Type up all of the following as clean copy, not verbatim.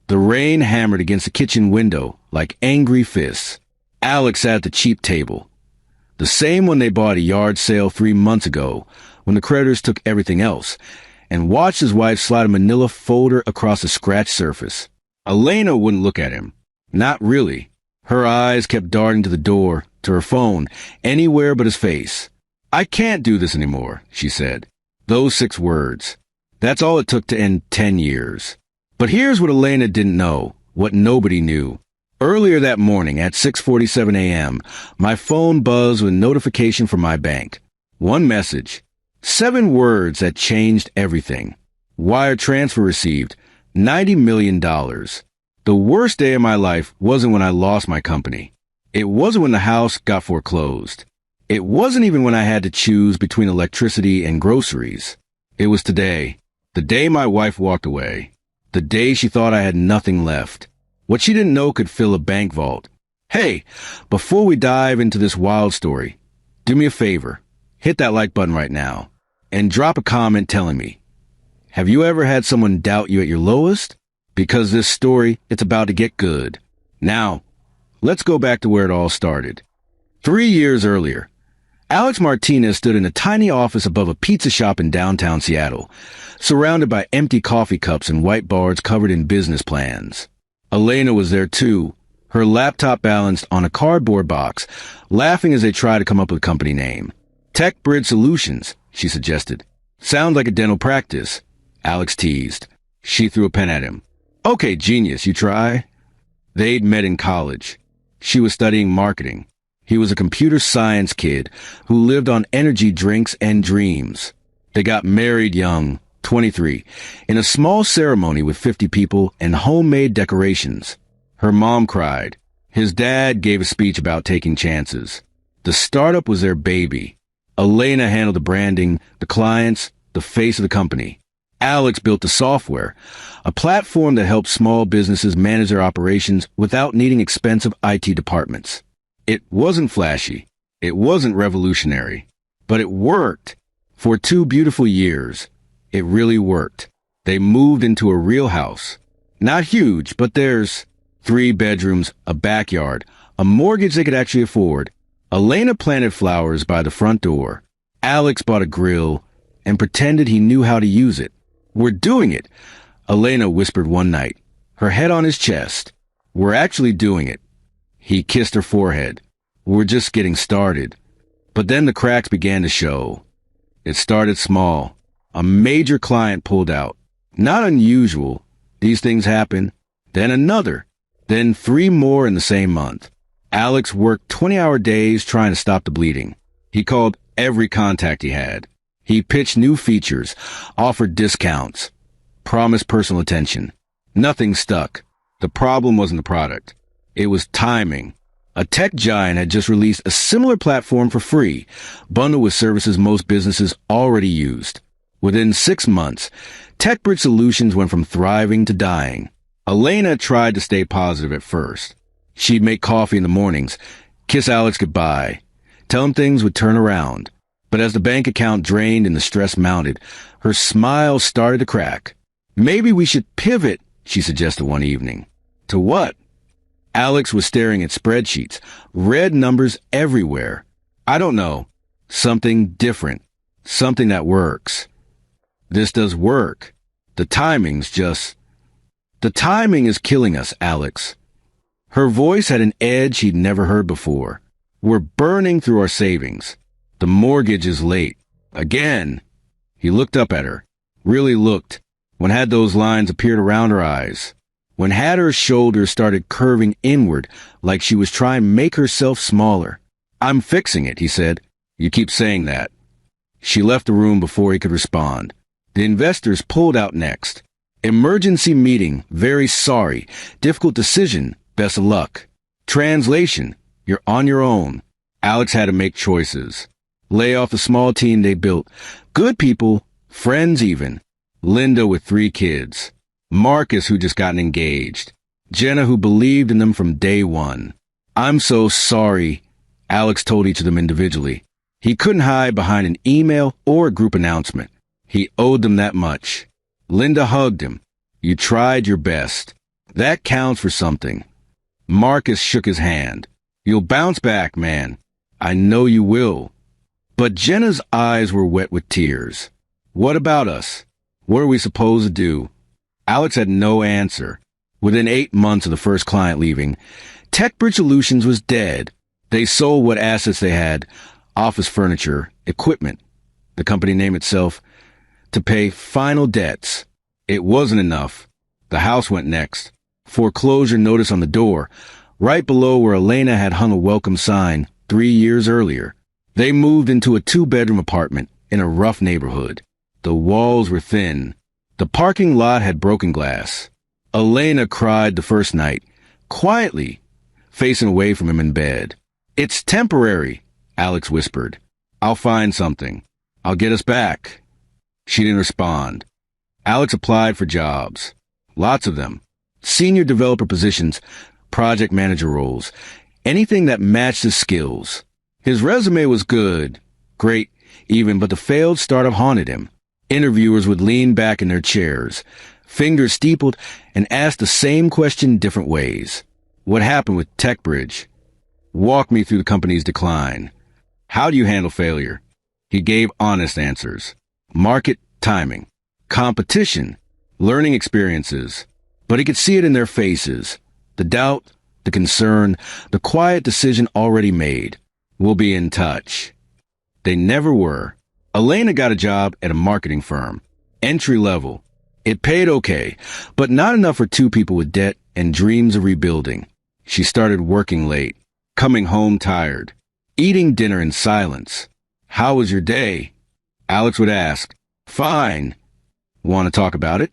The rain hammered against the kitchen window like angry fists. Alex sat at the cheap table, the same one they bought at a yard sale 3 months ago when the creditors took everything else, and watched his wife slide a manila folder across the scratched surface. Elena wouldn't look at him. Not really. Her eyes kept darting to the door, to her phone, anywhere but his face. "I can't do this anymore," she said. Those 6 words. That's all it took to end 10 years. But here's what Elena didn't know, what nobody knew. Earlier that morning at 6:47 a.m., my phone buzzed with a notification from my bank. One message. 7 words that changed everything. Wire transfer received. $90 million. The worst day of my life wasn't when I lost my company. It wasn't when the house got foreclosed. It wasn't even when I had to choose between electricity and groceries. It was today. The day my wife walked away. The day she thought I had nothing left. What she didn't know could fill a bank vault. Hey, before we dive into this wild story, do me a favor. Hit that like button right now. And drop a comment telling me, have you ever had someone doubt you at your lowest? Because this story, it's about to get good. Now, let's go back to where it all started. 3 years earlier, Alex Martinez stood in a tiny office above a pizza shop in downtown Seattle, surrounded by empty coffee cups and whiteboards covered in business plans. Elena was there too, her laptop balanced on a cardboard box, laughing as they tried to come up with a company name. Techbridge Solutions, she suggested. Sounds like a dental practice, Alex teased. She threw a pen at him. Okay, genius, you try? They'd met in college. She was studying marketing. He was a computer science kid who lived on energy drinks and dreams. They got married young, 23, in a small ceremony with 50 people and homemade decorations. Her mom cried. His dad gave a speech about taking chances. The startup was their baby. Elena handled the branding, the clients, the face of the company. Alex built the software, a platform that helped small businesses manage their operations without needing expensive IT departments. It wasn't flashy. It wasn't revolutionary. But it worked. For 2 beautiful years, it really worked. They moved into a real house. Not huge, but there's 3 bedrooms, a backyard, a mortgage they could actually afford. Elena planted flowers by the front door. Alex bought a grill and pretended he knew how to use it. We're doing it, Elena whispered one night, her head on his chest. We're actually doing it. He kissed her forehead. We're just getting started. But then the cracks began to show. It started small. A major client pulled out. Not unusual. These things happen. Then another. Then 3 more in the same month. Alex worked 20-hour days trying to stop the bleeding. He called every contact he had. He pitched new features, offered discounts, promised personal attention. Nothing stuck. The problem wasn't the product. It was timing. A tech giant had just released a similar platform for free, bundled with services most businesses already used. Within 6 months, Techbridge Solutions went from thriving to dying. Elena tried to stay positive at first. She'd make coffee in the mornings, kiss Alex goodbye, tell him things would turn around. But as the bank account drained and the stress mounted, her smile started to crack. Maybe we should pivot, she suggested one evening. To what? Alex was staring at spreadsheets, red numbers everywhere. I don't know. Something different. Something that works. This does work. The timing is killing us, Alex. Her voice had an edge he'd never heard before. We're burning through our savings. The mortgage is late. Again. He looked up at her. Really looked. When had those lines appeared around her eyes. When had her shoulders started curving inward like she was trying to make herself smaller. I'm fixing it, he said. You keep saying that. She left the room before he could respond. The investors pulled out next. Emergency meeting. Very sorry. Difficult decision. Best of luck. Translation. You're on your own. Alex had to make choices. Lay off the small team they built. Good people, friends even. Linda with 3 kids. Marcus who just gotten engaged. Jenna who believed in them from day one. I'm so sorry, Alex told each of them individually. He couldn't hide behind an email or a group announcement. He owed them that much. Linda hugged him. You tried your best. That counts for something. Marcus shook his hand. You'll bounce back, man. I know you will. But Jenna's eyes were wet with tears. What about us? What are we supposed to do? Alex had no answer. Within 8 months of the first client leaving, Techbridge Solutions was dead. They sold what assets they had, office furniture, equipment, the company name itself, to pay final debts. It wasn't enough. The house went next. Foreclosure notice on the door, right below where Elena had hung a welcome sign 3 years earlier. They moved into a 2-bedroom apartment in a rough neighborhood. The walls were thin. The parking lot had broken glass. Elena cried the first night, quietly, facing away from him in bed. It's temporary, Alex whispered. I'll find something. I'll get us back. She didn't respond. Alex applied for jobs. Lots of them. Senior developer positions, project manager roles, anything that matched his skills. His resume was good, great even, but the failed startup haunted him. Interviewers would lean back in their chairs, fingers steepled, and ask the same question different ways. What happened with Techbridge? Walk me through the company's decline. How do you handle failure? He gave honest answers. Market timing, competition, learning experiences. But he could see it in their faces. The doubt, the concern, the quiet decision already made. We'll be in touch. They never were. Elena got a job at a marketing firm. Entry level. It paid okay, but not enough for 2 people with debt and dreams of rebuilding. She started working late, coming home tired, eating dinner in silence. How was your day? Alex would ask. Fine. Want to talk about it?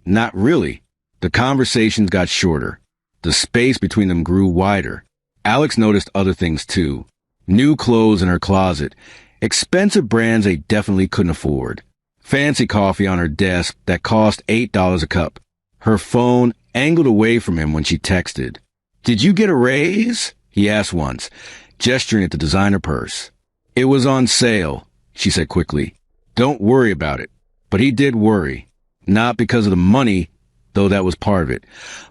Not really. The conversations got shorter. The space between them grew wider. Alex noticed other things too. New clothes in her closet, expensive brands they definitely couldn't afford, fancy coffee on her desk that cost $8 a cup, her phone angled away from him when she texted. Did you get a raise? He asked once, gesturing at the designer purse. It was on sale, she said quickly. Don't worry about it. But he did worry, not because of the money, though that was part of it,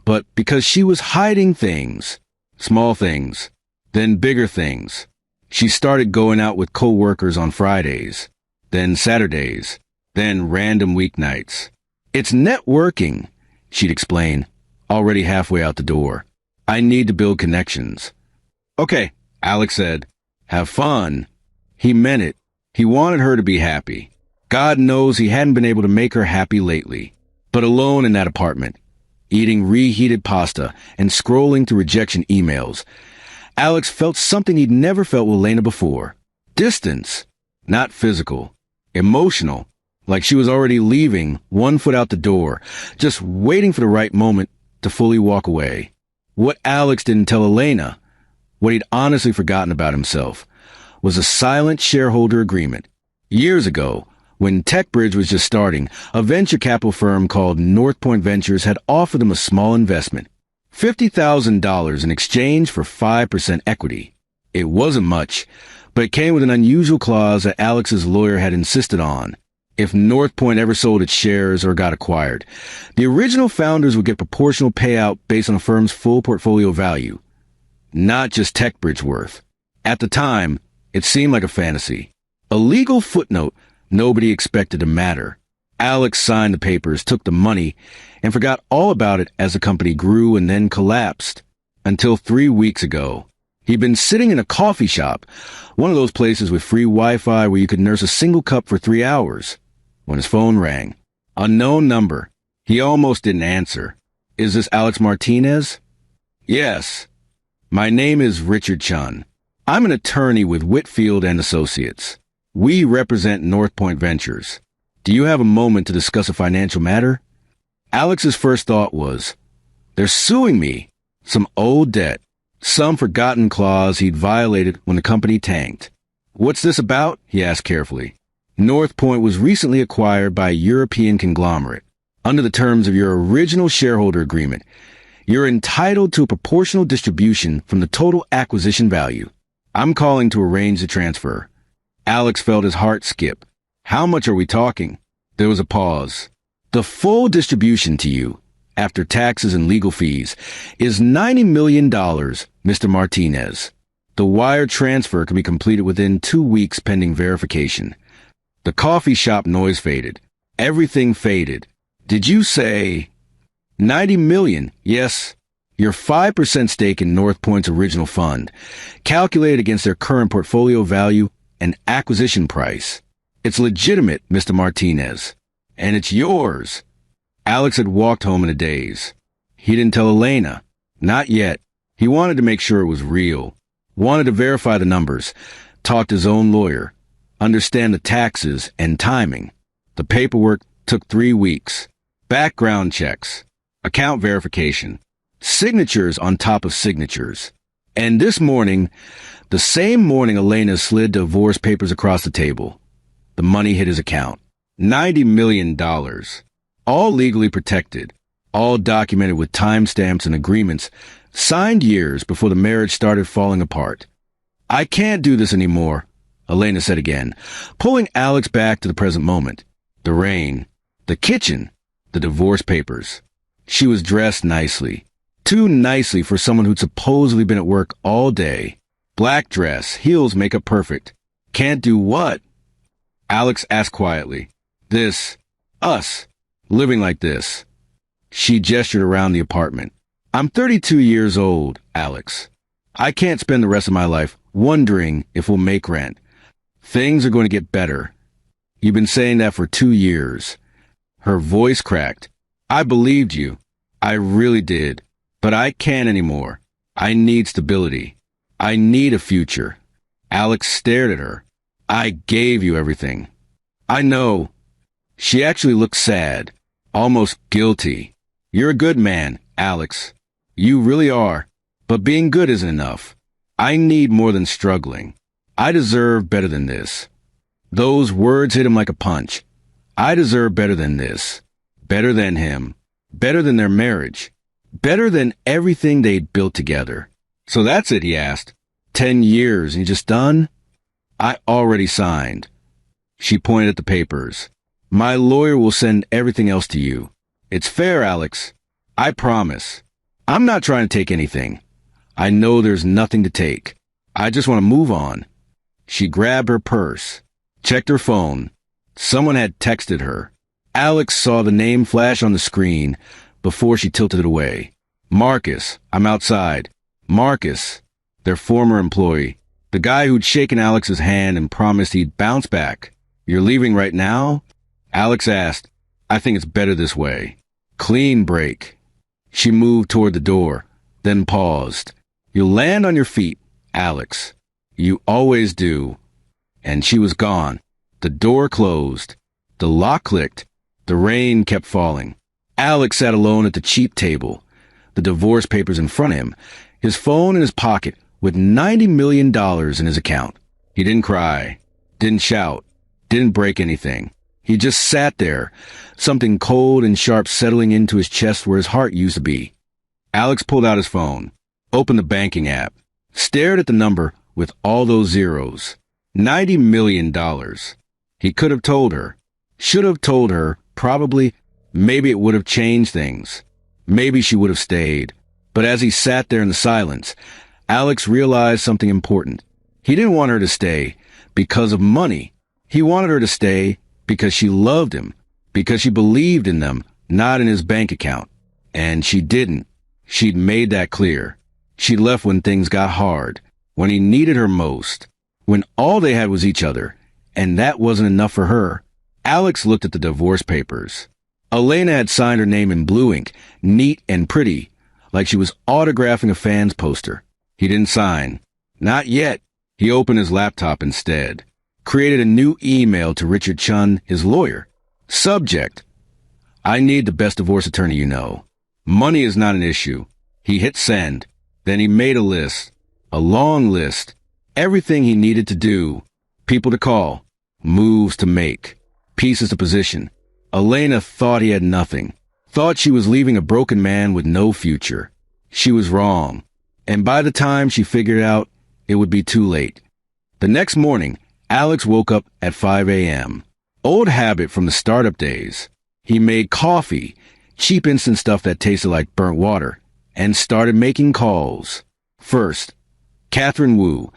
but because she was hiding things, small things, then bigger things. She started going out with co-workers on Fridays, then Saturdays, then random weeknights. It's networking, she'd explain, already halfway out the door. I need to build connections. Okay, Alex said. Have fun. He meant it. He wanted her to be happy. God knows he hadn't been able to make her happy lately. But alone in that apartment, eating reheated pasta and scrolling through rejection emails, Alex felt something he'd never felt with Elena before. Distance. Not physical. Emotional. Like she was already leaving, 1 foot out the door, just waiting for the right moment to fully walk away. What Alex didn't tell Elena, what he'd honestly forgotten about himself, was a silent shareholder agreement. Years ago, when Techbridge was just starting, a venture capital firm called North Point Ventures had offered him a small investment, $50,000 in exchange for 5% equity. It wasn't much, but it came with an unusual clause that Alex's lawyer had insisted on. If North Point ever sold its shares or got acquired, the original founders would get proportional payout based on the firm's full portfolio value, not just Techbridge worth. At the time, it seemed like a fantasy. A legal footnote nobody expected to matter. Alex signed the papers, took the money, and forgot all about it as the company grew and then collapsed. Until 3 weeks ago. He'd been sitting in a coffee shop, one of those places with free Wi-Fi where you could nurse a single cup for 3 hours, when his phone rang. Unknown number. He almost didn't answer. Is this Alex Martinez? Yes. My name is Richard Chun. I'm an attorney with Whitfield and Associates. We represent North Point Ventures. Do you have a moment to discuss a financial matter? Alex's first thought was, they're suing me. Some old debt. Some forgotten clause he'd violated when the company tanked. What's this about? He asked carefully. North Point was recently acquired by a European conglomerate. Under the terms of your original shareholder agreement, you're entitled to a proportional distribution from the total acquisition value. I'm calling to arrange the transfer. Alex felt his heart skip. How much are we talking? There was a pause. The full distribution to you, after taxes and legal fees, is $90 million, Mr. Martinez. The wire transfer can be completed within 2 weeks pending verification. The coffee shop noise faded. Everything faded. Did you say 90 million? Yes. Your 5% stake in North Point's original fund, calculated against their current portfolio value and acquisition price. It's legitimate, Mr. Martinez. And it's yours. Alex had walked home in a daze. He didn't tell Elena. Not yet. He wanted to make sure it was real. Wanted to verify the numbers. Talk to his own lawyer. Understand the taxes and timing. The paperwork took 3 weeks. Background checks. Account verification. Signatures on top of signatures. And this morning, the same morning Elena slid divorce papers across the table, the money hit his account. $90 million. All legally protected. All documented with timestamps and agreements signed years before the marriage started falling apart. I can't do this anymore, Elena said again, pulling Alex back to the present moment. The rain. The kitchen. The divorce papers. She was dressed nicely. Too nicely for someone who'd supposedly been at work all day. Black dress, heels make up perfect. Can't do what? Alex asked quietly. This. Us. Living like this. She gestured around the apartment. I'm 32 years old, Alex. I can't spend the rest of my life wondering if we'll make rent. Things are going to get better. You've been saying that for 2 years. Her voice cracked. I believed you. I really did. But I can't anymore. I need stability. I need a future. Alex stared at her. I gave you everything. I know. She actually looked sad, almost guilty. You're a good man, Alex. You really are. But being good isn't enough. I need more than struggling. I deserve better than this. Those words hit him like a punch. I deserve better than this. Better than him. Better than their marriage. Better than everything they'd built together. So that's it, he asked. 10 years, and you just done? I already signed. She pointed at the papers. My lawyer will send everything else to you. It's fair, Alex. I promise. I'm not trying to take anything. I know there's nothing to take. I just want to move on. She grabbed her purse, checked her phone. Someone had texted her. Alex saw the name flash on the screen before she tilted it away. Marcus, I'm outside. Marcus, their former employee. The guy who'd shaken Alex's hand and promised he'd bounce back. You're leaving right now? Alex asked. I think it's better this way. Clean break. She moved toward the door, then paused. You'll land on your feet, Alex. You always do. And she was gone. The door closed. The lock clicked. The rain kept falling. Alex sat alone at the cheap table, the divorce papers in front of him, his phone in his pocket, with $90 million in his account. He didn't cry, didn't shout, didn't break anything. He just sat there, something cold and sharp settling into his chest where his heart used to be. Alex pulled out his phone, opened the banking app, stared at the number with all those zeros. $90 million. He could have told her, should have told her, probably. Maybe it would have changed things. Maybe she would have stayed. But as he sat there in the silence, Alex realized something important. He didn't want her to stay because of money. He wanted her to stay because she loved him, because she believed in them, not in his bank account. And she didn't. She'd made that clear. She left when things got hard, when he needed her most, when all they had was each other, and that wasn't enough for her. Alex looked at the divorce papers. Elena had signed her name in blue ink, neat and pretty, like she was autographing a fan's poster. He didn't sign. Not yet. He opened his laptop instead. Created a new email to Richard Chun, his lawyer. Subject: I need the best divorce attorney you know. Money is not an issue. He hit send. Then he made a list. A long list. Everything he needed to do. People to call. Moves to make. Pieces to position. Elena thought he had nothing. Thought she was leaving a broken man with no future. She was wrong. And by the time she figured it out, it would be too late. The next morning, Alex woke up at 5 a.m. Old habit from the startup days. He made coffee, cheap instant stuff that tasted like burnt water, and started making calls. First, Catherine Wu,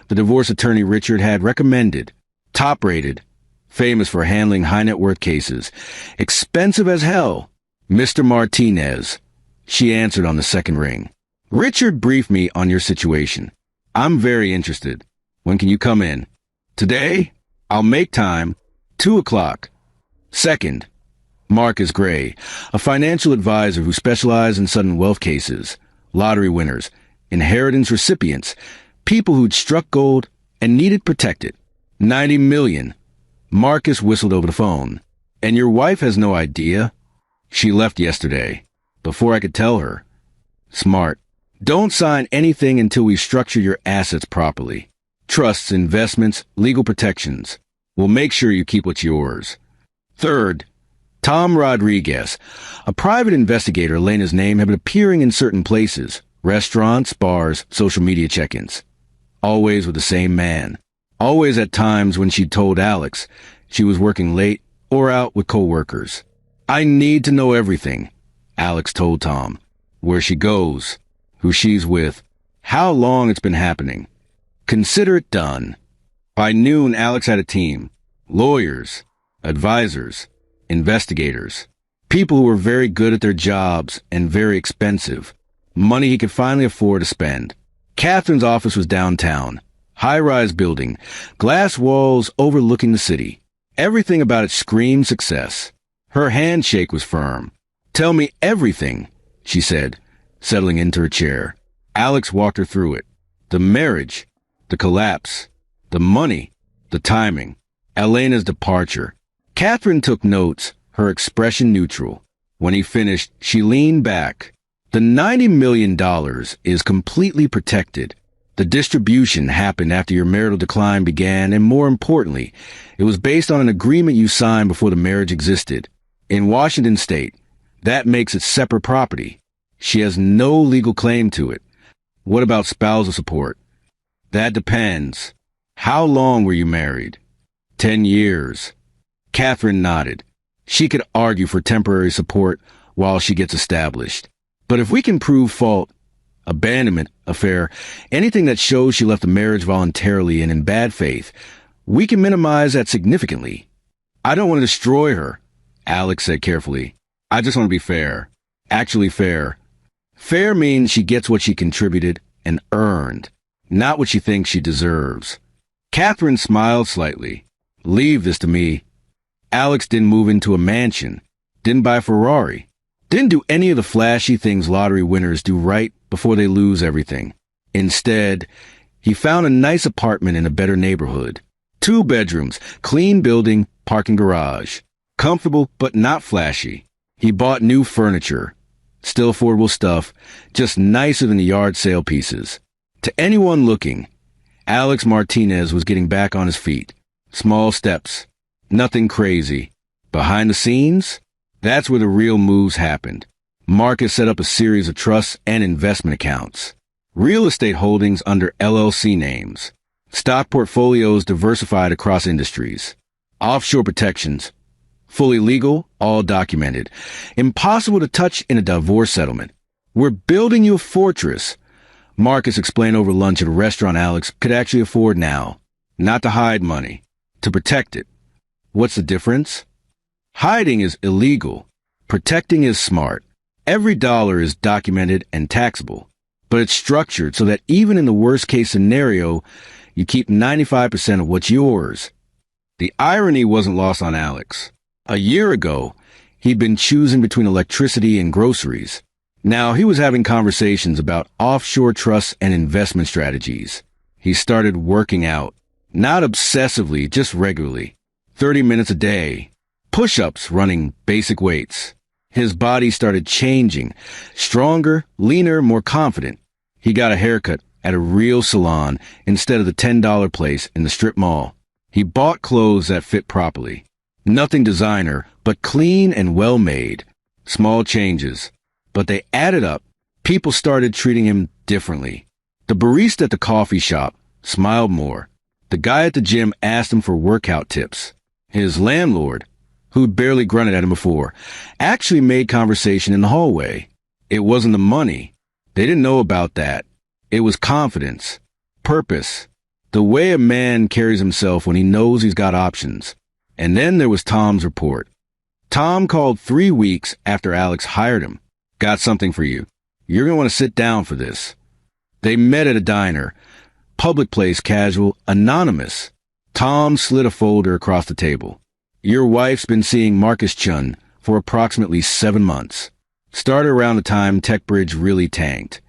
the divorce attorney Richard had recommended, top-rated, famous for handling high-net-worth cases, expensive as hell. Mr. Martinez. She answered on the second ring. Richard briefed me on your situation. I'm very interested. When can you come in? Today? I'll make time. 2 o'clock. Second, Marcus Gray, a financial advisor who specialized in sudden wealth cases, lottery winners, inheritance recipients, people who'd struck gold and needed protected. 90 million. Marcus whistled over the phone. And your wife has no idea? She left yesterday, before I could tell her. Smart. Don't sign anything until we structure your assets properly. Trusts, investments, legal protections. We'll make sure you keep what's yours. Third, Tom Rodriguez, a private investigator. Elena's name had been appearing in certain places, restaurants, bars, social media check-ins. Always with the same man. Always at times when she'd told Alex she was working late or out with co-workers. I need to know everything, Alex told Tom. Where she goes, who she's with, how long it's been happening. Consider it done. By noon, Alex had a team. Lawyers, advisors, investigators. People who were very good at their jobs and very expensive. Money he could finally afford to spend. Catherine's office was downtown. High-rise building. Glass walls overlooking the city. Everything about it screamed success. Her handshake was firm. Tell me everything, she said, settling into her chair. Alex walked her through it. The marriage, the collapse, the money, the timing, Elena's departure. Catherine took notes, her expression neutral. When he finished, she leaned back. The $90 million is completely protected. The distribution happened after your marital decline began, and more importantly, it was based on an agreement you signed before the marriage existed. In Washington state, that makes it separate property. She has no legal claim to it. What about spousal support? That depends. How long were you married? 10 years. Catherine nodded. She could argue for temporary support while she gets established. But if we can prove fault, abandonment, affair, anything that shows she left the marriage voluntarily and in bad faith, we can minimize that significantly. I don't want to destroy her, Alex said carefully. I just want to be fair. Actually fair. Fair means she gets what she contributed and earned, not what she thinks she deserves. Catherine smiled slightly. Leave this to me. Alex didn't move into a mansion, didn't buy a Ferrari, didn't do any of the flashy things lottery winners do right before they lose everything. Instead, he found a nice apartment in a better neighborhood. 2 bedrooms, clean building, parking garage. Comfortable, but not flashy. He bought new furniture. Still affordable stuff, just nicer than the yard sale pieces. To anyone looking, Alex Martinez was getting back on his feet. Small steps. Nothing crazy. Behind the scenes, that's where the real moves happened. Marcus set up a series of trusts and investment accounts. Real estate holdings under LLC names. Stock portfolios diversified across industries. Offshore protections. Fully legal, all documented. Impossible to touch in a divorce settlement. We're building you a fortress, Marcus explained over lunch at a restaurant Alex could actually afford now. Not to hide money, to protect it. What's the difference? Hiding is illegal. Protecting is smart. Every dollar is documented and taxable, but it's structured so that even in the worst case scenario, you keep 95% of what's yours. The irony wasn't lost on Alex. A year ago, he'd been choosing between electricity and groceries. Now he was having conversations about offshore trusts and investment strategies. He started working out, not obsessively, just regularly. 30 minutes a day. Push-ups, running basic weights. His body started changing. Stronger, leaner, more confident. He got a haircut at a real salon instead of the $10 place in the strip mall. He bought clothes that fit properly. Nothing designer, but clean and well-made. Small changes. But they added up. People started treating him differently. The barista at the coffee shop smiled more. The guy at the gym asked him for workout tips. His landlord, who'd barely grunted at him before, actually made conversation in the hallway. It wasn't the money. They didn't know about that. It was confidence, purpose, the way a man carries himself when he knows he's got options. And then there was Tom's report. Tom called 3 weeks after Alex hired him. Got something for you. You're going to want to sit down for this. They met at a diner. Public place, casual, anonymous. Tom slid a folder across the table. Your wife's been seeing Marcus Chun for approximately 7 months. Started around the time Techbridge really tanked.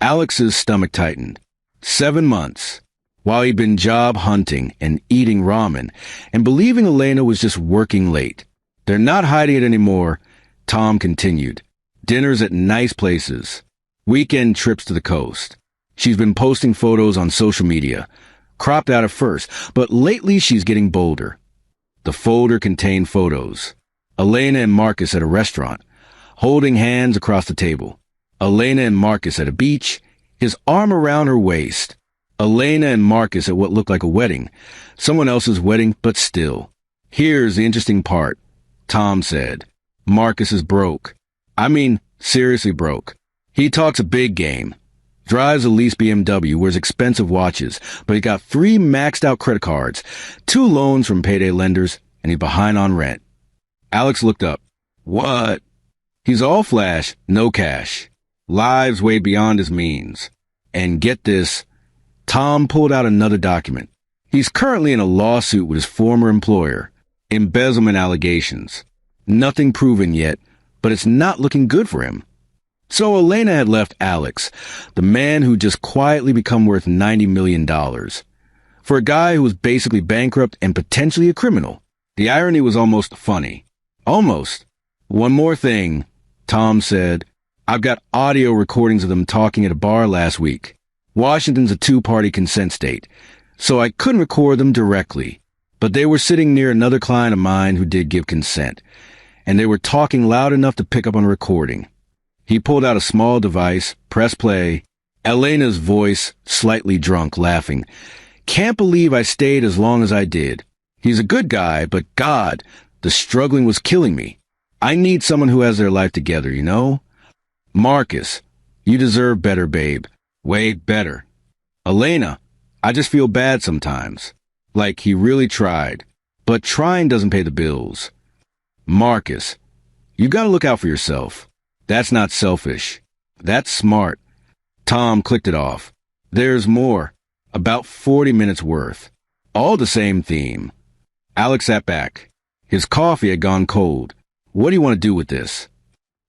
Alex's stomach tightened. 7 months. While he'd been job hunting and eating ramen and believing Elena was just working late. They're not hiding it anymore, Tom continued. Dinners at nice places. Weekend trips to the coast. She's been posting photos on social media. Cropped out at first, but lately she's getting bolder. The folder contained photos. Elena and Marcus at a restaurant, holding hands across the table. Elena and Marcus at a beach, his arm around her waist. Elena and Marcus at what looked like a wedding. Someone else's wedding, but still. Here's the interesting part, Tom said. Marcus is broke. I mean, seriously broke. He talks a big game. Drives a leased BMW, wears expensive watches, but he got 3 maxed-out credit cards, 2 loans from payday lenders, and he's behind on rent. Alex looked up. What? He's all flash, no cash. Lives way beyond his means. And get this, Tom pulled out another document. He's currently in a lawsuit with his former employer. Embezzlement allegations. Nothing proven yet, but it's not looking good for him. So Elena had left Alex, the man who just quietly become worth $90 million, for a guy who was basically bankrupt and potentially a criminal. The irony was almost funny. Almost. One more thing, Tom said. I've got audio recordings of them talking at a bar last week. Washington's a 2-party consent state, so I couldn't record them directly. But they were sitting near another client of mine who did give consent, and they were talking loud enough to pick up on a recording. He pulled out a small device, pressed play. Elena's voice, slightly drunk, laughing. Can't believe I stayed as long as I did. He's a good guy, but God, the struggling was killing me. I need someone who has their life together, you know? Marcus, you deserve better, babe. Way better. Elena, I just feel bad sometimes. Like he really tried. But trying doesn't pay the bills. Marcus, you gotta look out for yourself. That's not selfish. That's smart. Tom clicked it off. There's more. About 40 minutes worth. All the same theme. Alex sat back. His coffee had gone cold. What do you want to do with this?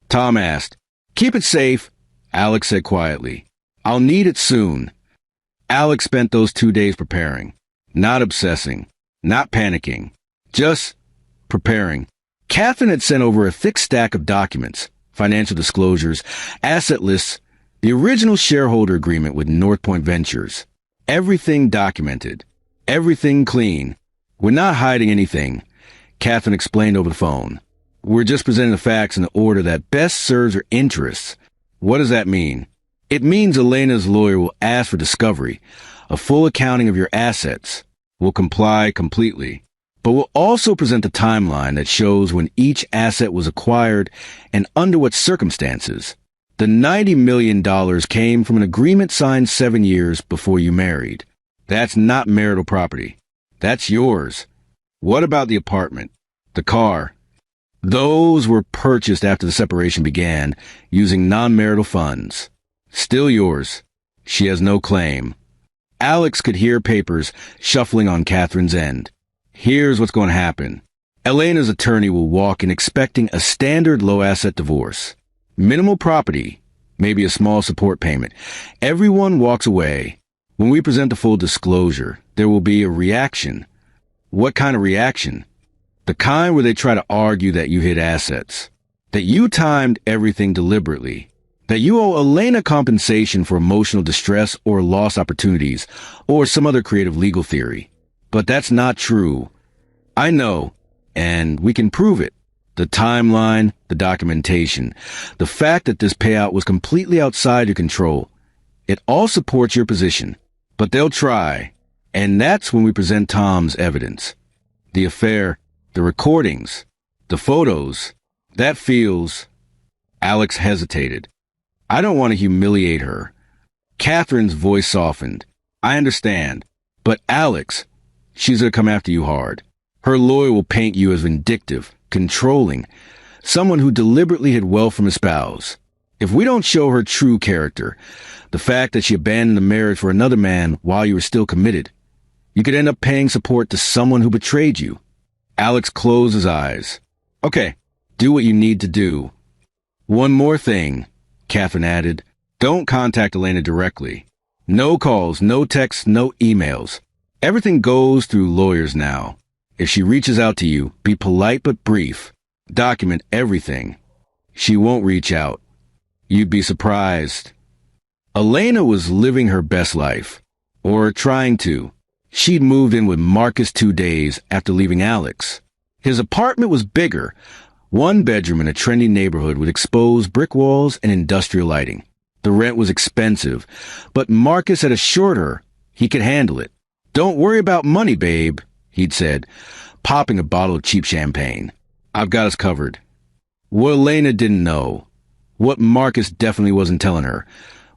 Tom asked. Keep it safe, Alex said quietly. I'll need it soon. Alex spent those 2 days preparing. Not obsessing. Not panicking. Just preparing. Catherine had sent over a thick stack of documents. Financial disclosures, asset lists, the original shareholder agreement with North Point Ventures. Everything documented. Everything clean. We're not hiding anything, Catherine explained over the phone. We're just presenting the facts in the order that best serves her interests. What does that mean? It means Elena's lawyer will ask for discovery, a full accounting of your assets. We'll comply completely. But we'll also present the timeline that shows when each asset was acquired and under what circumstances. The $90 million came from an agreement signed 7 years before you married. That's not marital property. That's yours. What about the apartment? The car? Those were purchased after the separation began using non-marital funds. Still yours. She has no claim. Alex could hear papers shuffling on Catherine's end. Here's what's going to happen. Elena's attorney will walk in expecting a standard low-asset divorce. Minimal property, maybe a small support payment. Everyone walks away. When we present the full disclosure, there will be a reaction. What kind of reaction? The kind where they try to argue that you hid assets, that you timed everything deliberately, that you owe Elena compensation for emotional distress or lost opportunities, or some other creative legal theory. But that's not true. I know, and we can prove it. The timeline, the documentation, the fact that this payout was completely outside your control. It all supports your position. But they'll try, and that's when we present Tom's evidence. The affair, the recordings, The photos. That feels... Alex hesitated. I don't want to humiliate her. Catherine's voice softened. I understand. But Alex, she's gonna come after you hard. Her lawyer will paint you as vindictive, controlling, someone who deliberately hid wealth from his spouse. If we don't show her true character, the fact that she abandoned the marriage for another man while you were still committed, you could end up paying support to someone who betrayed you. Alex closed his eyes. Okay, do what you need to do. One more thing, Catherine added. Don't contact Elena directly. No calls, no texts, no emails. Everything goes through lawyers now. If she reaches out to you, be polite but brief. Document everything. She won't reach out. You'd be surprised. Elena was living her best life. Or trying to. She'd moved in with Marcus 2 days after leaving Alex. His apartment was bigger. 1 bedroom in a trendy neighborhood with exposed brick walls and industrial lighting. The rent was expensive, but Marcus had assured her he could handle it. Don't worry about money, babe, he'd said, popping a bottle of cheap champagne. I've got us covered. What Elena didn't know, what Marcus definitely wasn't telling her,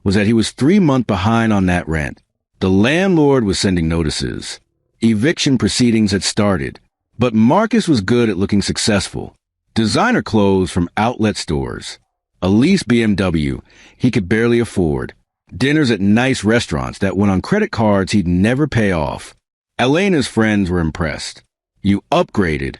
was that he was 3 months behind on that rent. The landlord was sending notices. Eviction proceedings had started, but Marcus was good at looking successful. Designer clothes from outlet stores. A leased BMW he could barely afford. Dinners at nice restaurants that went on credit cards he'd never pay off. Elena's friends were impressed. You upgraded.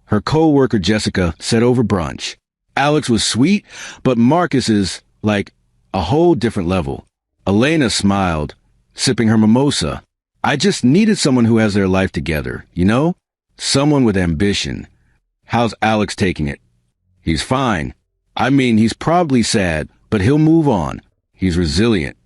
Her co-worker Jessica said over brunch. Alex was sweet, but Marcus is, like, a whole different level. Elena smiled, sipping her mimosa. I just needed someone who has their life together, you know? Someone with ambition. How's Alex taking it? He's fine. I mean, he's probably sad, but he'll move on. He's resilient.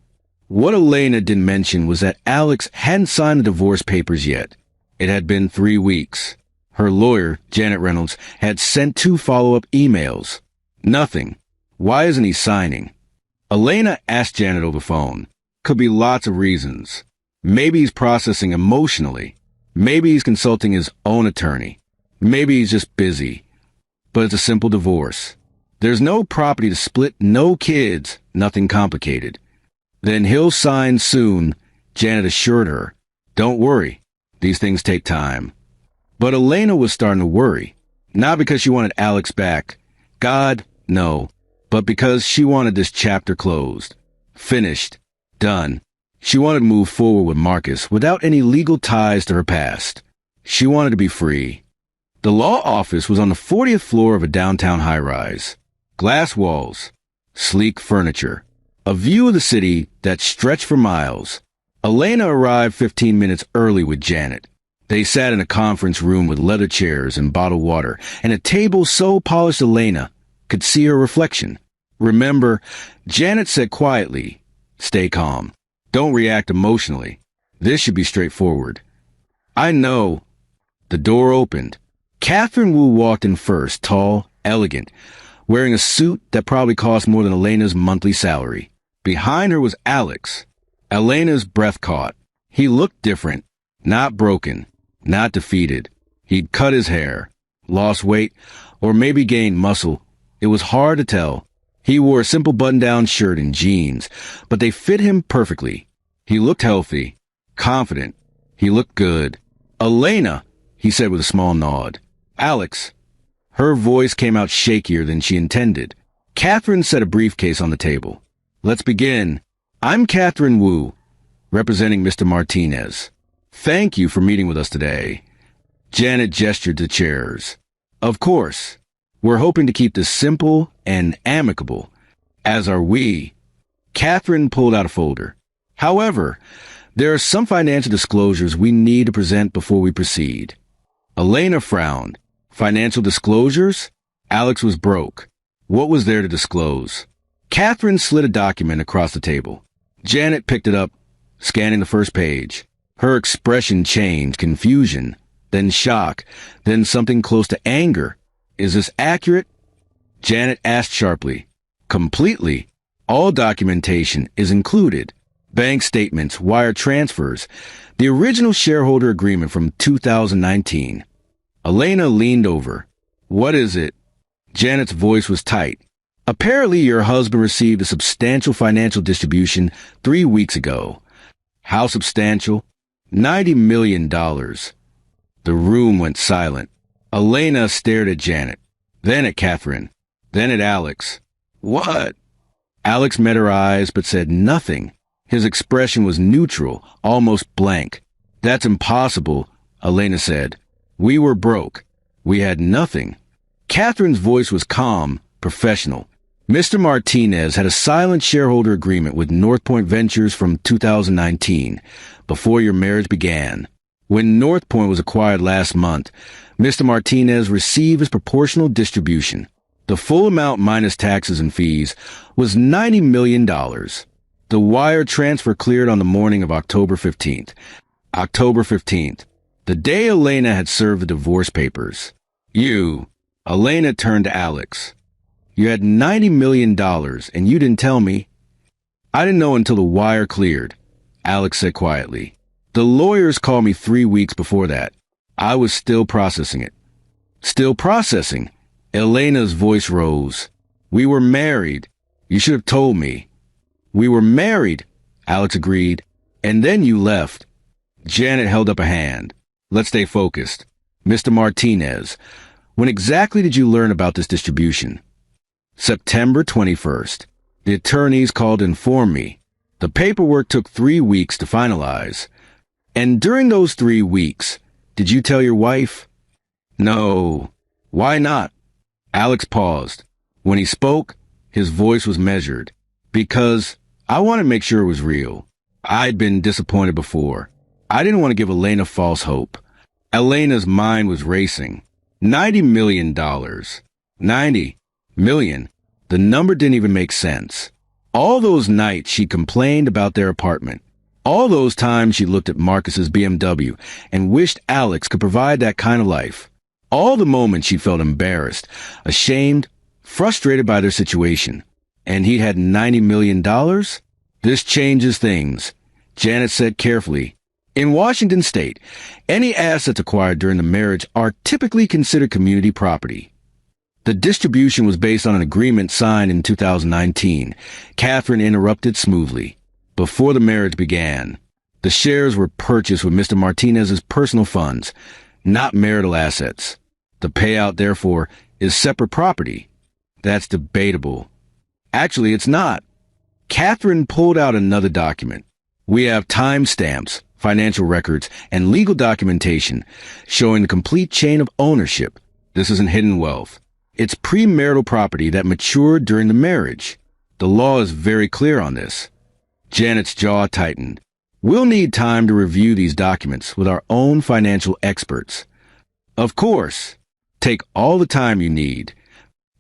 What Elena didn't mention was that Alex hadn't signed the divorce papers yet. It had been 3 weeks. Her lawyer, Janet Reynolds, had sent 2 follow-up emails. Nothing. Why isn't he signing? Elena asked Janet over the phone. Could be lots of reasons. Maybe he's processing emotionally. Maybe he's consulting his own attorney. Maybe he's just busy. But it's a simple divorce. There's no property to split, no kids, nothing complicated. Then he'll sign soon, Janet assured her. Don't worry. These things take time. But Elena was starting to worry. Not because she wanted Alex back. God, no. But because she wanted this chapter closed. Finished. Done. She wanted to move forward with Marcus without any legal ties to her past. She wanted to be free. The law office was on the 40th floor of a downtown high-rise. Glass walls. Sleek furniture. A view of the city that stretched for miles. Elena arrived 15 minutes early with Janet. They sat in a conference room with leather chairs and bottled water, and a table so polished Elena could see her reflection. Remember, Janet said quietly, stay calm. Don't react emotionally. This should be straightforward. I know. The door opened. Catherine Wu walked in first, tall, elegant, wearing a suit that probably cost more than Elena's monthly salary. Behind her was Alex. Elena's breath caught. He looked different, not broken, not defeated. He'd cut his hair, lost weight, or maybe gained muscle. It was hard to tell. He wore a simple button-down shirt and jeans, but they fit him perfectly. He looked healthy, confident. He looked good. Elena, he said with a small nod. Alex. Her voice came out shakier than she intended. Catherine set a briefcase on the table. Let's begin. I'm Catherine Wu, representing Mr. Martinez. Thank you for meeting with us today. Janet gestured to chairs. Of course. We're hoping to keep this simple and amicable, as are we. Catherine pulled out a folder. However, there are some financial disclosures we need to present before we proceed. Elena frowned. Financial disclosures? Alex was broke. What was there to disclose? Catherine slid a document across the table. Janet picked it up, scanning the first page. Her expression changed, confusion, then shock, then something close to anger. Is this accurate? Janet asked sharply. Completely. All documentation is included. Bank statements, wire transfers, the original shareholder agreement from 2019. Elena leaned over. What is it? Janet's voice was tight. Apparently your husband received a substantial financial distribution 3 weeks ago. How substantial? $90 million. The room went silent. Elena stared at Janet, then at Catherine, then at Alex. What? Alex met her eyes but said nothing. His expression was neutral, almost blank. That's impossible, Elena said. We were broke. We had nothing. Catherine's voice was calm, professional. Mr. Martinez had a silent shareholder agreement with North Point Ventures from 2019, before your marriage began. When North Point was acquired last month, Mr. Martinez received his proportional distribution. The full amount minus taxes and fees was $90 million. The wire transfer cleared on the morning of October 15th. October 15th, the day Elena had served the divorce papers. Elena turned to Alex. You had $90 million and you didn't tell me. I didn't know until the wire cleared, Alex said quietly. The lawyers called me 3 weeks before that. I was still processing it. Still processing? Elena's voice rose. We were married. You should have told me. We were married, Alex agreed. And then you left. Janet held up a hand. Let's stay focused. Mr. Martinez, when exactly did you learn about this distribution? September 21st. The attorneys called to inform me. The paperwork took 3 weeks to finalize. And during those 3 weeks, did you tell your wife? No. Why not? Alex paused. When he spoke, his voice was measured. Because I wanted to make sure it was real. I'd been disappointed before. I didn't want to give Elena false hope. Elena's mind was racing. $90 million. 90 million. The number didn't even make sense. All those nights she complained about their apartment. All those times she looked at Marcus's BMW and wished Alex could provide that kind of life. All the moments she felt embarrassed, ashamed, frustrated by their situation. And he'd had $90 million? This changes things, Janet said carefully. In Washington state, any assets acquired during the marriage are typically considered community property. The distribution was based on an agreement signed in 2019. Catherine interrupted smoothly. Before the marriage began, the shares were purchased with Mr. Martinez's personal funds, not marital assets. The payout, therefore, is separate property. That's debatable. Actually, it's not. Catherine pulled out another document. We have timestamps, financial records, and legal documentation showing the complete chain of ownership. This isn't hidden wealth. It's premarital property that matured during the marriage. The law is very clear on this. Janet's jaw tightened. We'll need time to review these documents with our own financial experts. Of course. Take all the time you need.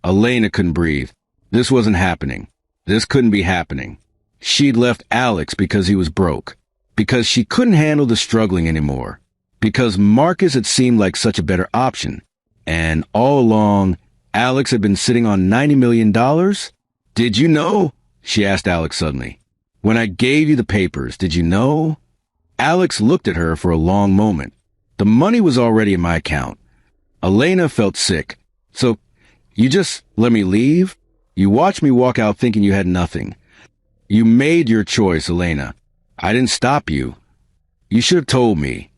Elena couldn't breathe. This wasn't happening. This couldn't be happening. She'd left Alex because he was broke. Because she couldn't handle the struggling anymore. Because Marcus had seemed like such a better option. And all along, Alex had been sitting on $90 million? Did you know? She asked Alex suddenly. When I gave you the papers, did you know? Alex looked at her for a long moment. The money was already in my account. Elena felt sick. So, you just let me leave? You watched me walk out thinking you had nothing. You made your choice, Elena. I didn't stop you. You should have told me.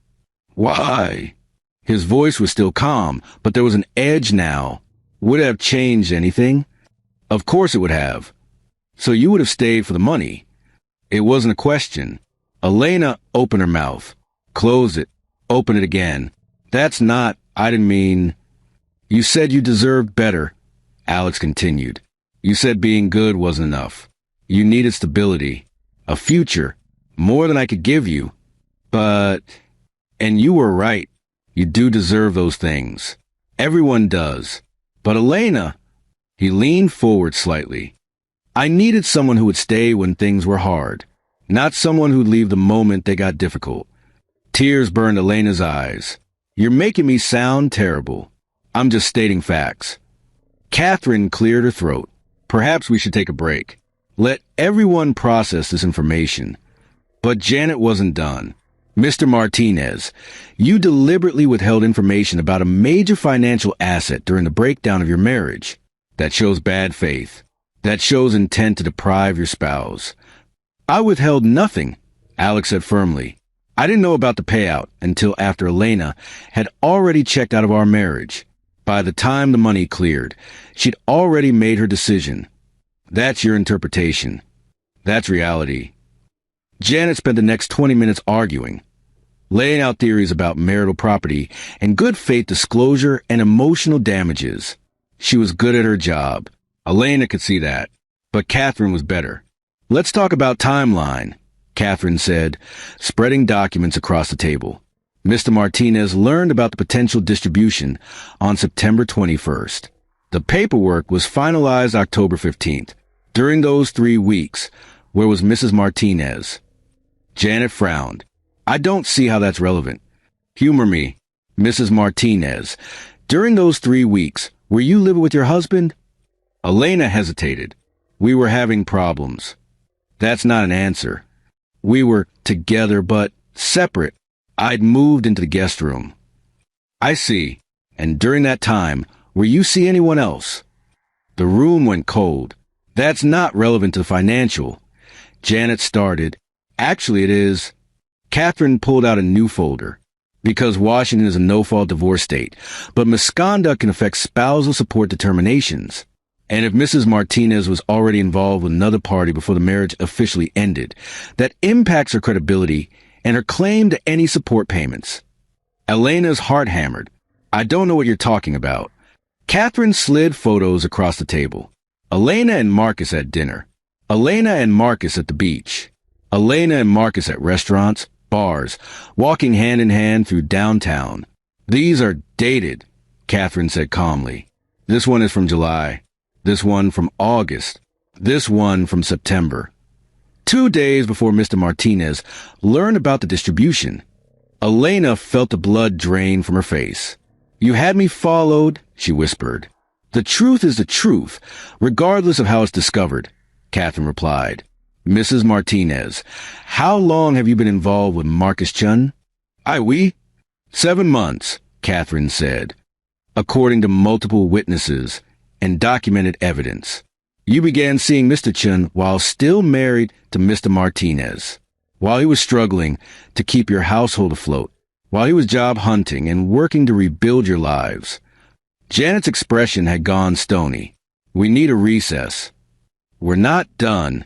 Why? His voice was still calm, but there was an edge now. Would it have changed anything? Of course it would have. So you would have stayed for the money. It wasn't a question. Elena opened her mouth. Close it. Open it again. That's not, I didn't mean. You said you deserved better, Alex continued. You said being good wasn't enough. You needed stability. A future. More than I could give you. And you were right. You do deserve those things. Everyone does. But Elena, he leaned forward slightly. I needed someone who would stay when things were hard. Not someone who'd leave the moment they got difficult. Tears burned Elena's eyes. You're making me sound terrible. I'm just stating facts. Catherine cleared her throat. Perhaps we should take a break. Let everyone process this information. But Janet wasn't done. Mr. Martinez, you deliberately withheld information about a major financial asset during the breakdown of your marriage. That shows bad faith. That shows intent to deprive your spouse. I withheld nothing, Alex said firmly. I didn't know about the payout until after Elena had already checked out of our marriage. By the time the money cleared, she'd already made her decision. That's your interpretation. That's reality. Janet spent the next 20 minutes arguing, laying out theories about marital property and good faith disclosure and emotional damages. She was good at her job. Elena could see that. But Catherine was better. Let's talk about timeline, Catherine said, spreading documents across the table. Mr. Martinez learned about the potential distribution on September 21st. The paperwork was finalized October 15th. During those 3 weeks, where was Mrs. Martinez? Janet frowned. I don't see how that's relevant. Humor me, Mrs. Martinez. During those 3 weeks, were you living with your husband? Elena hesitated. We were having problems. That's not an answer. We were together, but separate. I'd moved into the guest room. I see. And during that time, were you see anyone else? The room went cold. That's not relevant to the financial. Janet started. Actually, it is. Catherine pulled out a new folder. Because Washington is a no-fault divorce state, but misconduct can affect spousal support determinations. And if Mrs. Martinez was already involved with another party before the marriage officially ended, that impacts her credibility and her claim to any support payments. Elena's heart hammered. I don't know what you're talking about. Catherine slid photos across the table. Elena and Marcus at dinner. Elena and Marcus at the beach. Elena and Marcus at restaurants, bars, walking hand in hand through downtown. These are dated, Catherine said calmly. This one is from July. This one from August. This one from September. 2 days before Mr. Martinez learned about the distribution. Elena felt the blood drain from her face. You had me followed, she whispered. The truth is the truth, regardless of how it's discovered, Catherine replied. Mrs. Martinez, how long have you been involved with Marcus Chun? We? 7 months, Catherine said, according to multiple witnesses and documented evidence. You began seeing Mr. Chun while still married to Mr. Martinez, while he was struggling to keep your household afloat, while he was job hunting and working to rebuild your lives. Janet's expression had gone stony. We need a recess. We're not done.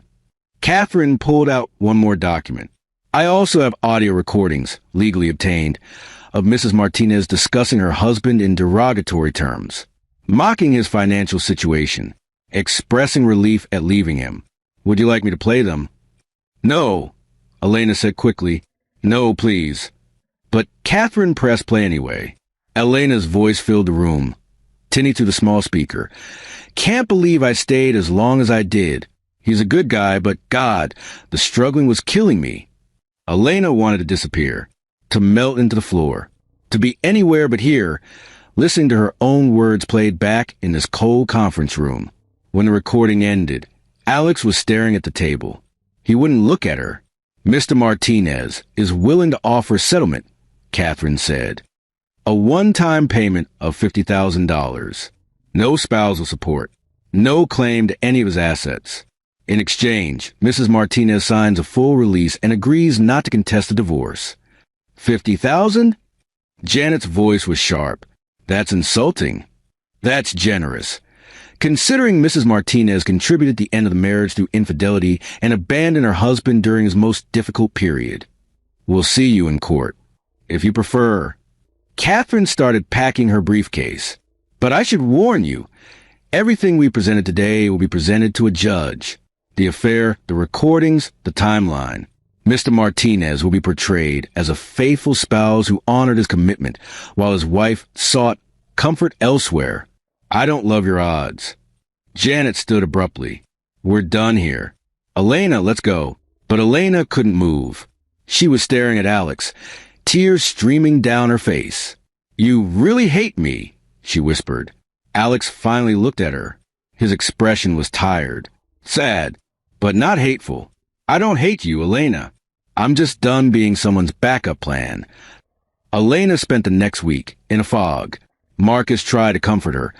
Catherine pulled out one more document. I also have audio recordings, legally obtained, of Mrs. Martinez discussing her husband in derogatory terms, mocking his financial situation, expressing relief at leaving him. Would you like me to play them? No, Elena said quickly. No, please. But Catherine pressed play anyway. Elena's voice filled the room, tinny through the small speaker. Can't believe I stayed as long as I did. He's a good guy, but God, the struggling was killing me. Elena wanted to disappear, to melt into the floor, to be anywhere but here, listening to her own words played back in this cold conference room. When the recording ended, Alex was staring at the table. He wouldn't look at her. Mr. Martinez is willing to offer settlement, Catherine said. A one-time payment of $50,000. No spousal support. No claim to any of his assets. In exchange, Mrs. Martinez signs a full release and agrees not to contest the divorce. $50,000? Janet's voice was sharp. That's insulting. That's generous. Considering Mrs. Martinez contributed the end of the marriage through infidelity and abandoned her husband during his most difficult period. We'll see you in court, if you prefer. Catherine started packing her briefcase. But I should warn you, everything we presented today will be presented to a judge. The affair, the recordings, the timeline. Mr. Martinez will be portrayed as a faithful spouse who honored his commitment while his wife sought comfort elsewhere. I don't love your odds. Janet stood abruptly. We're done here. Elena, let's go. But Elena couldn't move. She was staring at Alex, tears streaming down her face. You really hate me, she whispered. Alex finally looked at her. His expression was tired, sad, but not hateful. I don't hate you, Elena. I'm just done being someone's backup plan. Elena spent the next week in a fog. Marcus tried to comfort her,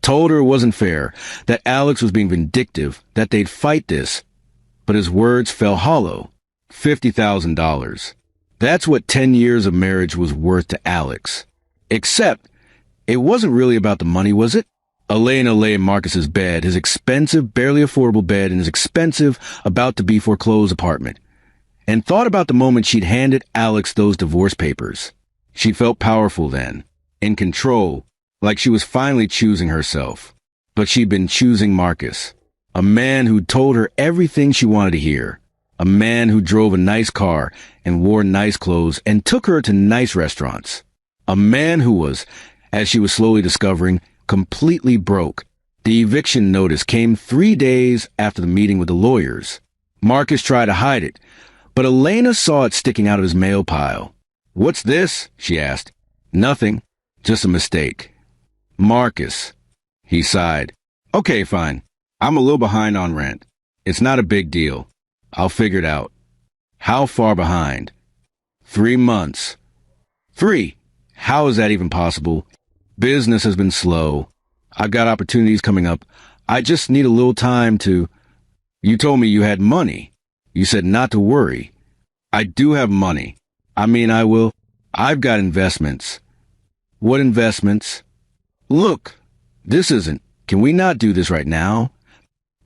told her it wasn't fair, that Alex was being vindictive, that they'd fight this. But his words fell hollow. $50,000. That's what 10 years of marriage was worth to Alex. Except, it wasn't really about the money, was it? Elena lay in Marcus's bed, his expensive, barely affordable bed in his expensive, about-to-be-foreclosed apartment, and thought about the moment she'd handed Alex those divorce papers. She felt powerful then, in control, like she was finally choosing herself. But she'd been choosing Marcus, a man who'd told her everything she wanted to hear, a man who drove a nice car and wore nice clothes and took her to nice restaurants, a man who was, as she was slowly discovering, completely broke. The eviction notice came 3 days after the meeting with the lawyers. Marcus tried to hide it, but Elena saw it sticking out of his mail pile. "What's this?" she asked. "Nothing. Just a mistake." "Marcus." He sighed. "Okay, fine. I'm a little behind on rent. It's not a big deal. I'll figure it out." "How far behind?" 3 months. 3? How is that even possible? Business has been slow. I've got opportunities coming up. I just need a little time to... You told me you had money. You said not to worry. I do have money. I mean, I will. I've got investments. What investments? Look, this isn't. Can we not do this right now?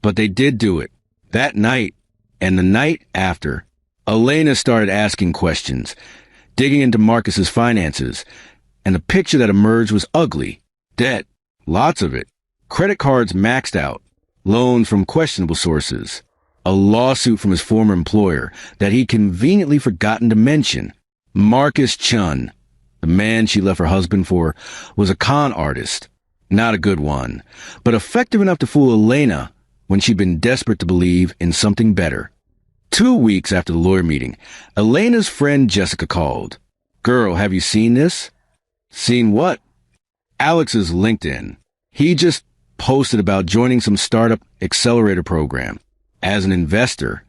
But they did do it. That night, and the night after. Elena started asking questions, digging into Marcus's finances, and the picture that emerged was ugly. Debt. Lots of it. Credit cards maxed out. Loans from questionable sources. A lawsuit from his former employer that he'd conveniently forgotten to mention. Marcus Chun, the man she left her husband for, was a con artist. Not a good one, but effective enough to fool Elena when she'd been desperate to believe in something better. 2 weeks after the lawyer meeting, Elena's friend Jessica called. "Girl, have you seen this?" "Seen what?" "Alex's LinkedIn. He just posted about joining some startup accelerator program. As an investor."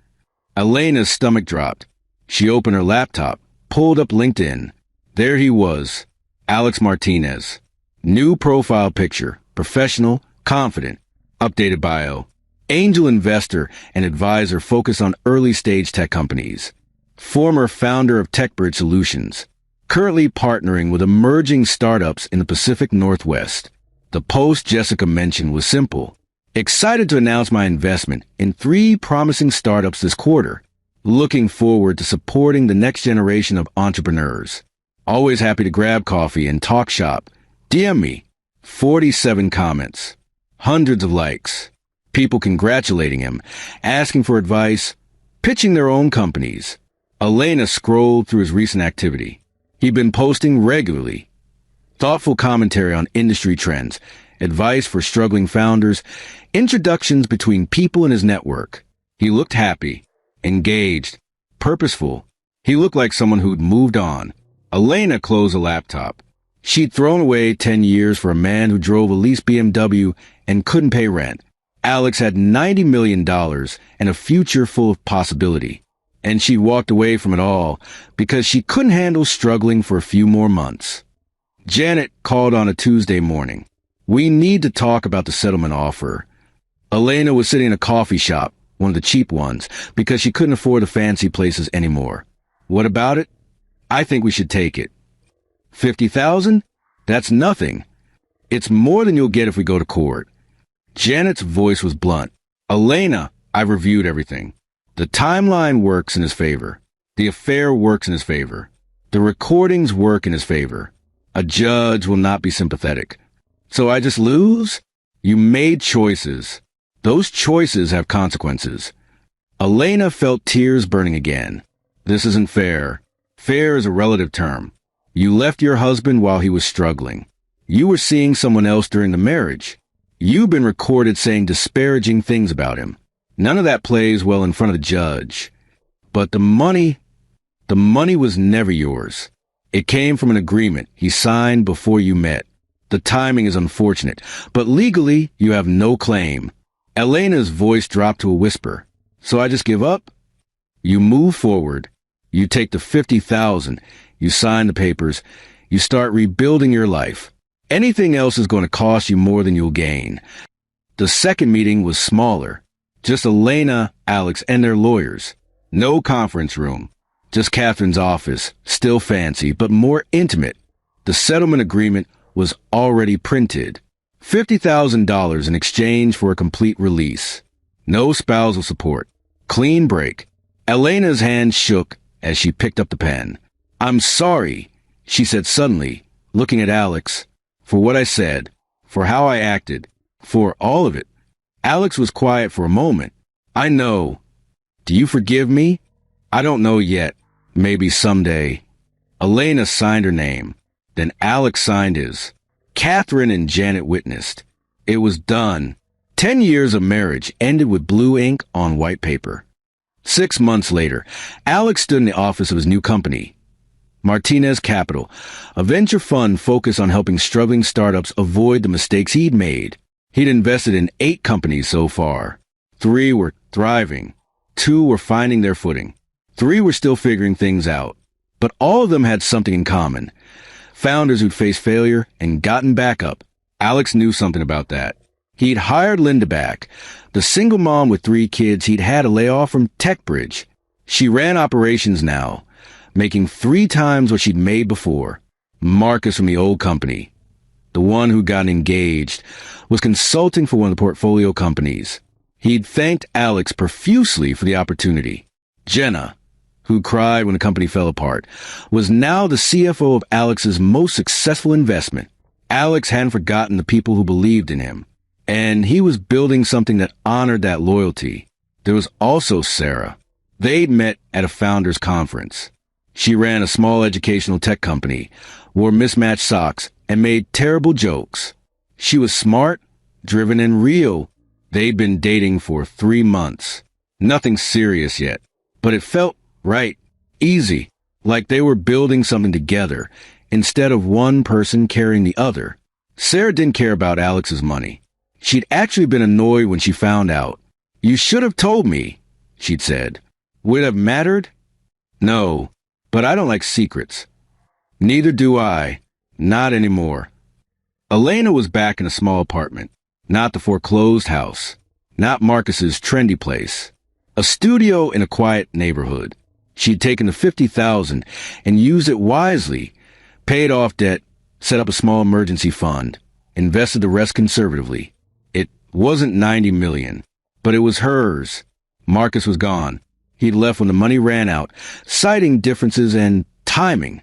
Elena's stomach dropped. She opened her laptop, pulled up LinkedIn. There he was, Alex Martinez. New profile picture, professional, confident, updated bio. Angel investor and advisor focused on early-stage tech companies. Former founder of Techbridge Solutions. Currently partnering with emerging startups in the Pacific Northwest. The post Jessica mentioned was simple. "Excited to announce my investment in 3 promising startups this quarter. Looking forward to supporting the next generation of entrepreneurs. Always happy to grab coffee and talk shop. DM me." 47 comments. Hundreds of likes. People congratulating him, asking for advice, pitching their own companies. Elena scrolled through his recent activity. He'd been posting regularly. Thoughtful commentary on industry trends, advice for struggling founders, introductions between people in his network. He looked happy, engaged, purposeful. He looked like someone who'd moved on. Elena closed the laptop. She'd thrown away 10 years for a man who drove a leased BMW and couldn't pay rent. Alex had $90 million and a future full of possibility. And she walked away from it all because she couldn't handle struggling for a few more months. Janet called on a Tuesday morning. "We need to talk about the settlement offer." Elena was sitting in a coffee shop, one of the cheap ones, because she couldn't afford the fancy places anymore. "What about it?" "I think we should take it." 50,000? That's nothing. It's more than you'll get if we go to court. Janet's voice was blunt. "Elena, I've reviewed everything. The timeline works in his favor. The affair works in his favor. The recordings work in his favor. A judge will not be sympathetic. So I just lose? You made choices. Those choices have consequences." Elena felt tears burning again. "This isn't fair. Fair is a relative term. You left your husband while he was struggling. You were seeing someone else during the marriage. You've been recorded saying disparaging things about him. None of that plays well in front of the judge. But the money was never yours. It came from an agreement he signed before you met. The timing is unfortunate, but legally you have no claim." Elena's voice dropped to a whisper. "So I just give up?" "You move forward. You take the 50,000, you sign the papers, you start rebuilding your life. Anything else is going to cost you more than you'll gain. The second meeting was smaller. Just Elena, Alex, and their lawyers. No conference room. Just Catherine's office, still fancy, but more intimate. The settlement agreement was already printed. $50,000 in exchange for a complete release. No spousal support. Clean break. Elena's hand shook as she picked up the pen. "I'm sorry," she said suddenly, looking at Alex, "for what I said, for how I acted, for all of it." Alex was quiet for a moment. "I know. Do you forgive me?" "I don't know yet. Maybe someday." Elena signed her name. Then Alex signed his. Catherine and Janet witnessed. It was done. 10 years of marriage ended with blue ink on white paper. 6 months later, Alex stood in the office of his new company, Martinez Capital, a venture fund focused on helping struggling startups avoid the mistakes he'd made. He'd invested in 8 companies so far. 3 were thriving. 2 were finding their footing. 3 were still figuring things out. But all of them had something in common. Founders who'd faced failure and gotten back up. Alex knew something about that. He'd hired Linda back, the single mom with 3 kids he'd had to lay off from Techbridge. She ran operations now, making 3 times what she'd made before. Marcus from the old company, the one who'd gotten engaged, was consulting for one of the portfolio companies. He'd thanked Alex profusely for the opportunity. Jenna, who cried when the company fell apart, was now the CFO of Alex's most successful investment. Alex hadn't forgotten the people who believed in him, and he was building something that honored that loyalty. There was also Sarah. They'd met at a founders conference. She ran a small educational tech company, wore mismatched socks, and made terrible jokes. She was smart, driven, and real. They'd been dating for 3 months. Nothing serious yet, but it felt right, easy, like they were building something together, instead of one person carrying the other. Sarah didn't care about Alex's money. She'd actually been annoyed when she found out. "You should have told me," she'd said. "Would it have mattered?" "No, but I don't like secrets." "Neither do I. Not anymore." Elena was back in a small apartment, not the foreclosed house, not Marcus's trendy place. A studio in a quiet neighborhood. She'd taken the 50,000 and used it wisely, paid off debt, set up a small emergency fund, invested the rest conservatively. It wasn't 90 million, but it was hers. Marcus was gone. He'd left when the money ran out, citing differences and timing.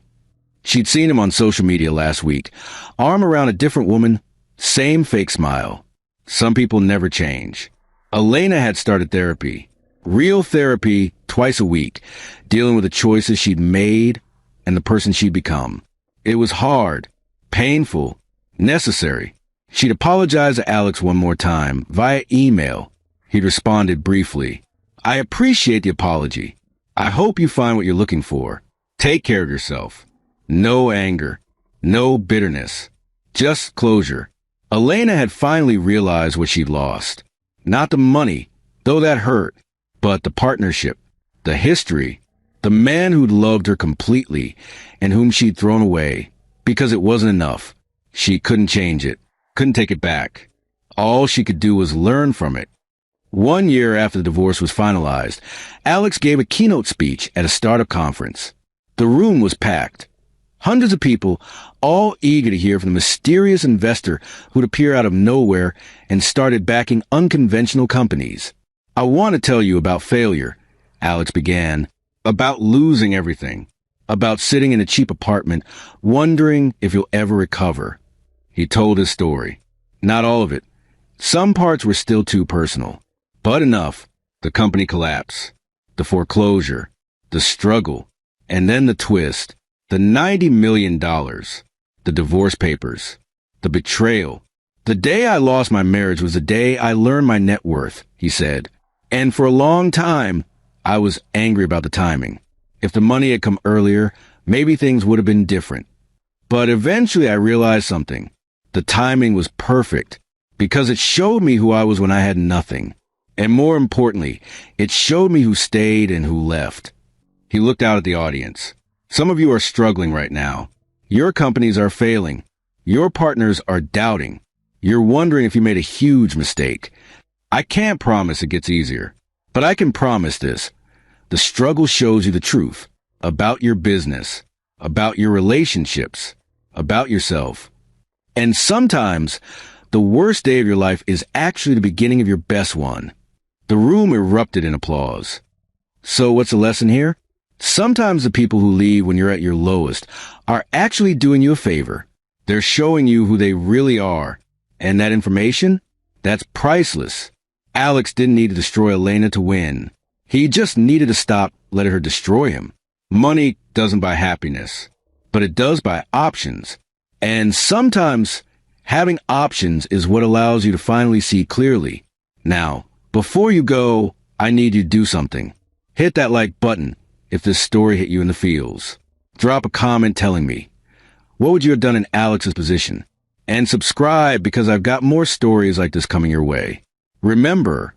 She'd seen him on social media last week, arm around a different woman, same fake smile. Some people never change. Elena had started therapy. Real therapy twice a week, dealing with the choices she'd made and the person she'd become. It was hard, painful, necessary. She'd apologized to Alex one more time, via email. He'd responded briefly. "I appreciate the apology. I hope you find what you're looking for. Take care of yourself." No anger, no bitterness, just closure. Elena had finally realized what she'd lost. Not the money, though that hurt, but the partnership, the history, the man who'd loved her completely and whom she'd thrown away because it wasn't enough. She couldn't change it, couldn't take it back. All she could do was learn from it. 1 year after the divorce was finalized, Alex gave a keynote speech at a startup conference. The room was packed. Hundreds of people, all eager to hear from the mysterious investor who'd appear out of nowhere and started backing unconventional companies. "I want to tell you about failure," Alex began, "about losing everything, about sitting in a cheap apartment, wondering if you'll ever recover." He told his story. Not all of it. Some parts were still too personal, but enough. The company collapse, the foreclosure, the struggle, and then the twist. The $90 million, the divorce papers, the betrayal. "The day I lost my marriage was the day I learned my net worth," he said. "And for a long time, I was angry about the timing. If the money had come earlier, maybe things would have been different. But eventually I realized something. The timing was perfect because it showed me who I was when I had nothing. And more importantly, it showed me who stayed and who left." He looked out at the audience. Some of you are struggling right now. Your companies are failing. Your partners are doubting. You're wondering if you made a huge mistake. I can't promise it gets easier, but I can promise this. The struggle shows you the truth about your business, about your relationships, about yourself. And sometimes, the worst day of your life is actually the beginning of your best one. The room erupted in applause. So what's the lesson here? Sometimes the people who leave when you're at your lowest are actually doing you a favor. They're showing you who they really are. And that information? That's priceless. Alex didn't need to destroy Elena to win. He just needed to stop letting her destroy him. Money doesn't buy happiness, but it does buy options. And sometimes having options is what allows you to finally see clearly. Now, before you go, I need you to do something. Hit that like button if this story hit you in the feels. Drop a comment telling me, what would you have done in Alex's position? And subscribe because I've got more stories like this coming your way. Remember,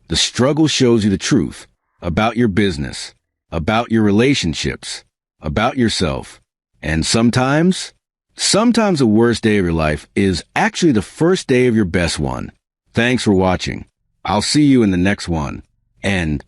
the struggle shows you the truth about your business, about your relationships, about yourself. And sometimes the worst day of your life is actually the first day of your best one. Thanks for watching. I'll see you in the next one. And